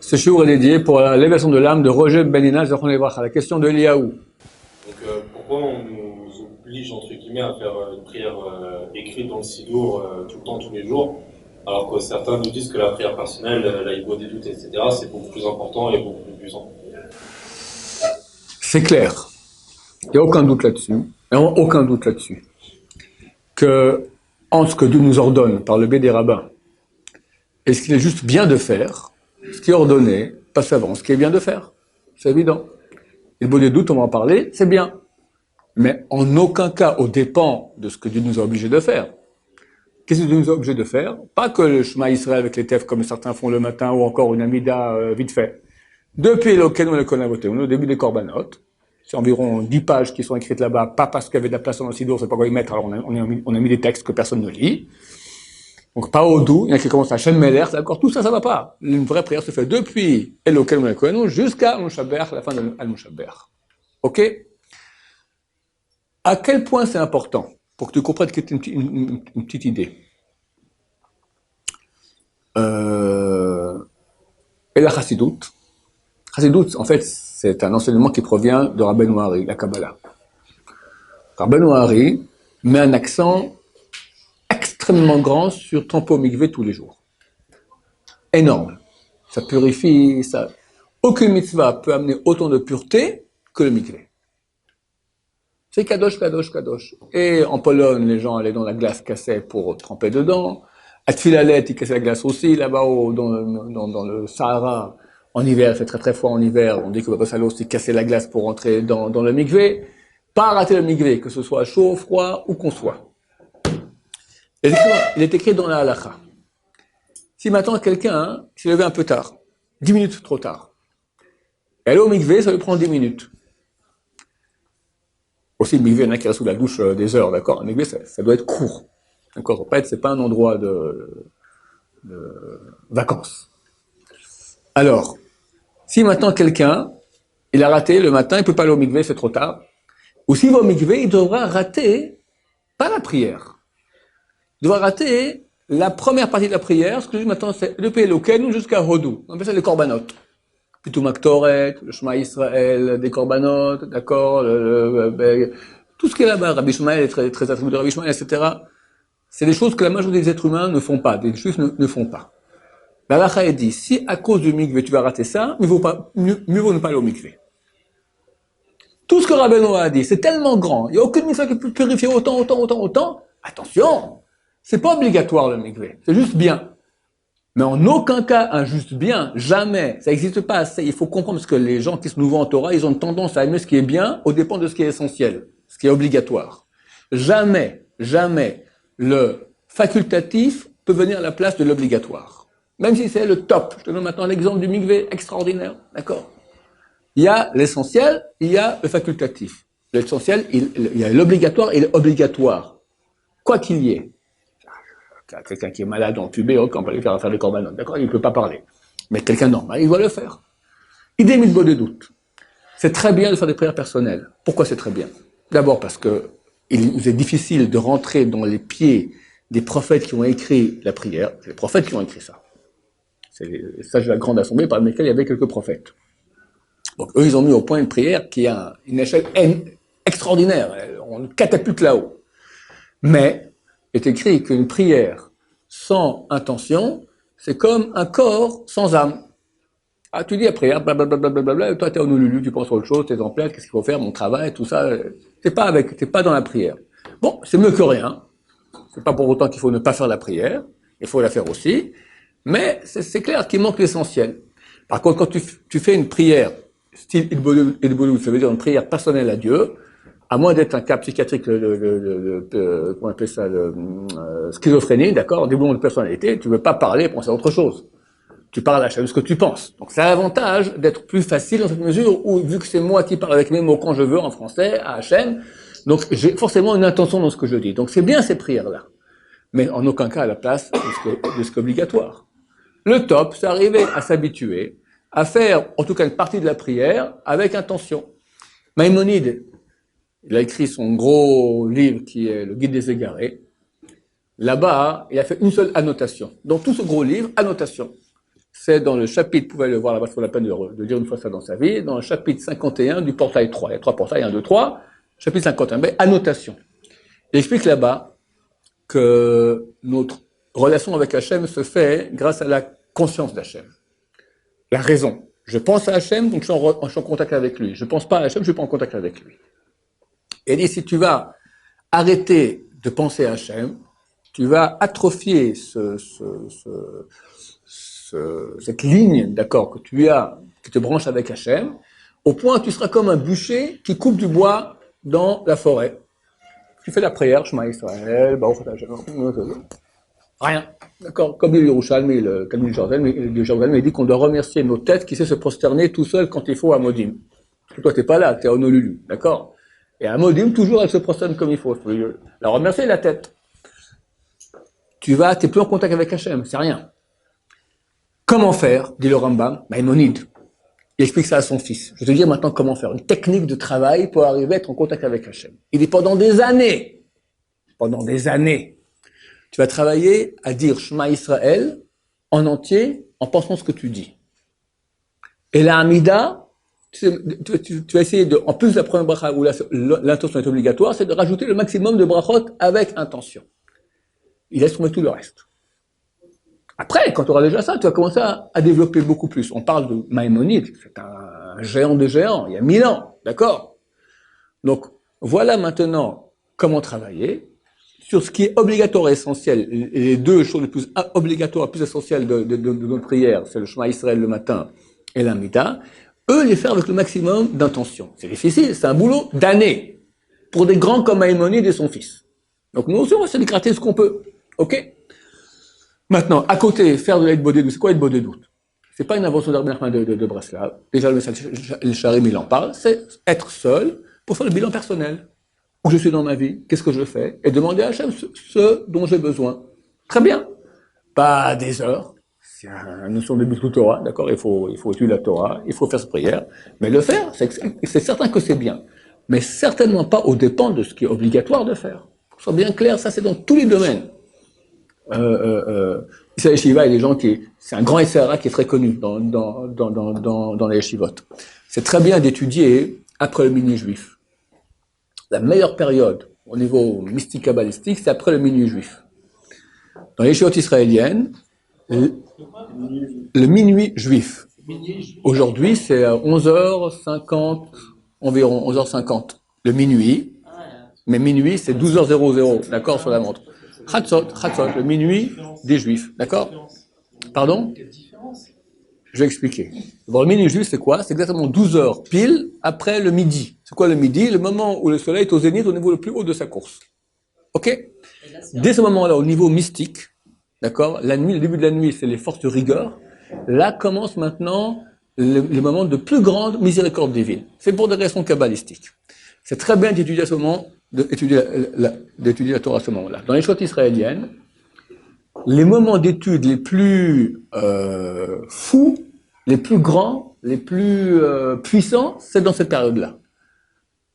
Ce shiur est dédié pour l'élévation de l'âme de Roger Benina, à la question de Eliaou. Donc pourquoi on nous oblige entre guillemets à faire une prière écrite dans le Sidour tout le temps, tous les jours, alors que certains nous disent que la prière personnelle, la Ibo des doutes, etc., c'est beaucoup plus important et beaucoup plus puissant. C'est clair, il n'y a aucun doute là-dessus, que en ce que Dieu nous ordonne par le biais des rabbins, et ce qu'il est juste bien de faire, ce qui est ordonné, passe avant ce qui est bien de faire. C'est évident. Et le beau des doutes, on va en parler, c'est bien. Mais en aucun cas au dépend de ce que Dieu nous a obligés de faire. Qu'est-ce que Dieu nous a obligés de faire? Pas que le Shema Israël avec les tefs comme certains font le matin ou encore une amida vite fait. Depuis lequel on le connaît voté, on est au début des korbanot. C'est environ 10 pages qui sont écrites là-bas, pas parce qu'il y avait de la place dans le sidour, c'est pas quoi y mettre, alors on a mis des textes que personne ne lit. Donc pas au doux, il y en a qui commencent à Shem Meler, d'accord, tout ça, ça va pas. Une vraie prière se fait depuis Elokel Monakoenu jusqu'à Al-Mushaber, la fin de Al-Mushaber. Ok? À quel point c'est important, pour que tu comprennes une petite idée. Et la Chassidut. Chassidut, en fait, c'est un enseignement qui provient de Rabbeinu Hari, la Kabbalah. Rabbeinu Hari met un accent extrêmement grand sur tremper au mikvé tous les jours. Énorme. Ça purifie, ça. Aucune mitzvah peut amener autant de pureté que le mikvé. C'est kadosh, kadosh, kadosh. Et en Pologne, les gens allaient dans la glace cassée pour tremper dedans. À Tfilalet, ils cassaient la glace aussi. Là-bas, dans le Sahara, en hiver, il fait très très froid en hiver. On dit que Baba Salos, il cassait la glace pour entrer dans le mikvé. Pas rater le mikvé, que ce soit chaud, froid, où qu'on soit. Il est écrit dans la halakha. Si maintenant quelqu'un s'est levé un peu tard, 10 minutes trop tard, et aller au mikvé, ça lui prend 10 minutes. Aussi, le mikvé, il y en a qui restent sous la douche des heures, d'accord? Le mikvé, ça doit être court. D'accord? C'est pas un endroit de vacances. Alors, si maintenant quelqu'un, il a raté le matin, il peut pas aller au mikvé, c'est trop tard. Ou s'il va au mikvé, il devra rater, pas la prière. Il devra rater la première partie de la prière, ce que je dis maintenant, c'est depuis Elokeinu jusqu'à Hodou. On appelle ça les korbanot. Plutôt Maktoret, le Shema Israël, des korbanot, d'accord, tout ce qui est là-bas, Rabbi Shmuel est très attribué de Rabbi Shmuel, etc. C'est des choses que la majorité des êtres humains ne font pas, des juifs ne font pas. La halakha est dit, si à cause du mikvé tu vas rater ça, mieux vaut ne pas aller au mikvé. Tout ce que Rabbeinu a dit, c'est tellement grand, il n'y a aucune mitzvah qui peut purifier autant, attention, c'est pas obligatoire le mikvé, c'est juste bien. Mais en aucun cas un juste bien, jamais, ça n'existe pas assez. Il faut comprendre parce que les gens qui se nouveau en Torah, ils ont tendance à aimer ce qui est bien au dépend de ce qui est essentiel, ce qui est obligatoire. Jamais le facultatif peut venir à la place de l'obligatoire. Même si c'est le top. Je te donne maintenant l'exemple du mikvé extraordinaire, d'accord? Il y a l'essentiel, il y a le facultatif. L'essentiel, il y a l'obligatoire et l'obligatoire. Quoi qu'il y ait. Quelqu'un qui est malade, entubé, on peut lui faire des corbanotes, d'accord? Il ne peut pas parler. Mais quelqu'un de normal, il doit le faire. Idée mitbo de doute. C'est très bien de faire des prières personnelles. Pourquoi c'est très bien? D'abord parce que il nous est difficile de rentrer dans les pieds des prophètes qui ont écrit la prière. C'est les prophètes qui ont écrit ça. C'est les sages de la grande assemblée parmi lesquels il y avait quelques prophètes. Donc eux, ils ont mis au point une prière qui a une échelle extraordinaire. On catapulte là-haut. Mais il est écrit qu'une prière sans intention, c'est comme un corps sans âme. Ah, tu dis la prière, blablabla, toi t'es en Honolulu, tu penses à autre chose, t'es en pleine, qu'est-ce qu'il faut faire, mon travail, tout ça, t'es pas dans la prière. Bon, c'est mieux que rien. C'est pas pour autant qu'il faut ne pas faire la prière, il faut la faire aussi, mais c'est clair qu'il manque l'essentiel. Par contre, quand tu fais une prière, style Idbolou, ça veut dire une prière personnelle à Dieu, à moins d'être un cas psychiatrique, comment on appelle ça, schizophrénie, d'accord, développement de personnalité, tu veux pas parler et penser à autre chose. Tu parles à Hachem de ce que tu penses. Donc, c'est l'avantage d'être plus facile dans cette mesure où, vu que c'est moi qui parle avec mes mots quand je veux en français, à Hachem, donc j'ai forcément une intention dans ce que je dis. Donc, c'est bien ces prières-là. Mais en aucun cas à la place de ce qui est obligatoire. Le top, c'est arriver à s'habituer, à faire, en tout cas, une partie de la prière avec intention. Maïmonide, il a écrit son gros livre qui est le Guide des égarés. Là-bas, il a fait une seule annotation. Dans tout ce gros livre, annotation. c'est dans le chapitre, vous pouvez le voir là-bas, ça vaut la peine de lire une fois ça dans sa vie, dans le chapitre 51 du portail 3. Il y a 3 portails, 1, 2, 3. Chapitre 51, mais annotation. Il explique là-bas que notre relation avec Hachem se fait grâce à la conscience d'Hachem. La raison. Je pense à Hachem, donc je suis en contact avec lui. Je ne pense pas à Hachem, je ne suis pas en contact avec lui. Et il dit, si tu vas arrêter de penser à Hachem, tu vas atrophier cette ligne, d'accord, que tu as, qui te branche avec Hachem, au point où tu seras comme un bûcher qui coupe du bois dans la forêt. Tu fais la prière, Shema Israël, Baruch Ata Hashem, rien, d'accord. Comme dit Yerushalmi, le Talmud de Jérusalem, il dit qu'on doit remercier nos têtes qui sait se prosterner tout seul quand il faut à Modim. Parce que toi, t'es pas là, t'es à Honolulu, d'accord. Et à Modim, toujours, elle se prosterne comme il faut. Il faut la remercier, la tête. T'es plus en contact avec Hachem, c'est rien. Comment faire, dit le Rambam, Maïmonide. Il explique ça à son fils. Je vais te dire maintenant comment faire. Une technique de travail pour arriver à être en contact avec Hachem. Il dit pendant des années, tu vas travailler à dire Shema Israël en entier, en pensant ce que tu dis. Et la Hamida, tu vas essayer de, en plus de la première bracha où l'intention est obligatoire, c'est de rajouter le maximum de brachot avec intention. Il laisse tomber tout le reste. Après, quand tu auras déjà ça, tu vas commencer à développer beaucoup plus. On parle de Maïmonide, c'est un géant de géants, il y a 1000 ans, d'accord? Donc, voilà maintenant comment travailler sur ce qui est obligatoire et essentiel. Et les deux choses les plus obligatoires et plus essentielles de notre prière, c'est le Shema Israël le matin et l'Amida. Eux, les faire avec le maximum d'intention. C'est difficile, c'est un boulot d'années pour des grands comme Maïmonide et son fils. Donc, nous aussi, on va se gratter ce qu'on peut, ok? Maintenant, à côté, faire de l'aide bodé, c'est quoi l'aide bodé doute? C'est pas une invention d'Arbi Nachman de Breslav. Déjà, le Charim, il en parle. C'est être seul pour faire le bilan personnel. Où je suis dans ma vie, qu'est-ce que je fais? Et demander à Hachem ce dont j'ai besoin. Très bien. Pas des heures. C'est une notion de B'Tut Torah, d'accord? Il faut étudier la Torah, il faut faire sa prière. Mais le faire, c'est certain que c'est bien. Mais certainement pas au dépend de ce qui est obligatoire de faire. Pour que ce soit bien clair, ça c'est dans tous les domaines. Ici, Yeshiva, il y a des gens c'est un grand SRA qui est très connu dans les yeshivot. C'est très bien d'étudier après le minuit juif. La meilleure période au niveau mystique kabbalistique, c'est après le minuit juif. Dans les yeshivot israéliennes, le minuit juif. Aujourd'hui, c'est à 11h50, environ 11h50. Le minuit. Mais minuit, c'est 12h00, d'accord, sur la montre. Chatzot, le minuit des Juifs, d'accord? Pardon? Je vais expliquer. Bon, le minuit juif, c'est quoi? C'est exactement 12 heures pile après le midi. C'est quoi le midi? Le moment où le soleil est au zénith, au niveau le plus haut de sa course. Ok? Dès ce moment-là, au niveau mystique, d'accord? La nuit, le début de la nuit, c'est les forces de rigueur. Là commence maintenant les moments de plus grande miséricorde divine. C'est pour des raisons kabbalistiques. C'est très bien d'étudier à ce moment, d'étudier la Torah à ce moment-là. Dans les yeshivot israéliennes, les moments d'études les plus fous, les plus grands, les plus puissants, c'est dans cette période-là.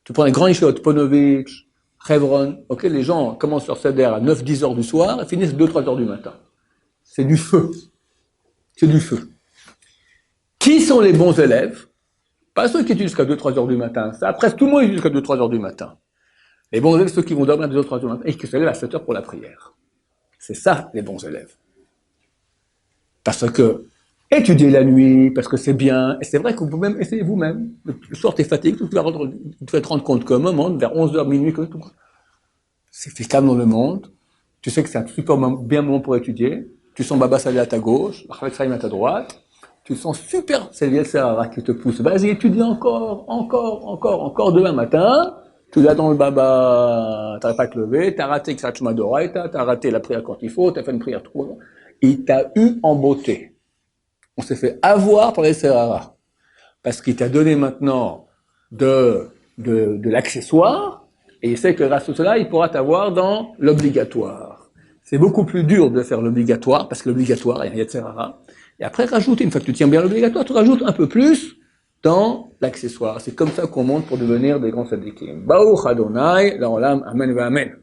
Tu prends les grands yeshivot, Ponovitch, Hebron, ok, les gens commencent leur seder à 9-10 heures du soir et finissent 2-3 heures du matin. C'est du feu. C'est du feu. Qui sont les bons élèves? Pas ceux qui étudient jusqu'à 2-3 heures du matin. Ça, presque tout le monde étudie jusqu'à 2-3 heures du matin. Les bons élèves, ceux qui vont dormir à 2-3 heures du matin et qui se lèvent à 7 heures pour la prière. C'est ça, les bons élèves. Parce que, étudier la nuit, parce que c'est bien, et c'est vrai que vous pouvez même essayer vous-même. Le soir, t'es fatigué, tu vas te rendre compte qu'un moment, vers 11h, minuit, c'est calme dans le monde. Tu sais que c'est un super bien moment pour étudier. Tu sens Baba Salé à ta gauche, Rachel Chaim à ta droite. Tu sens super, c'est le Sahara qui te pousse. Vas-y, étudie encore demain matin. Tu l'as dans le Baba, t'arrives pas à te lever, t'as raté Ksat Shema d'Oraita, t'as raté la prière quand il faut, t'as fait une prière trop. Il t'a eu en beauté. On s'est fait avoir par les Sahara. Parce qu'il t'a donné maintenant de l'accessoire, et il sait que grâce à cela, il pourra t'avoir dans l'obligatoire. C'est beaucoup plus dur de faire l'obligatoire, parce que l'obligatoire, il y a Yetzer Hara. Et après, rajouter, une fois que tu tiens bien l'obligatoire, tu rajoutes un peu plus dans l'accessoire. C'est comme ça qu'on monte pour devenir des grands sadikim. Baruch Adonai, la olam, amen va amen.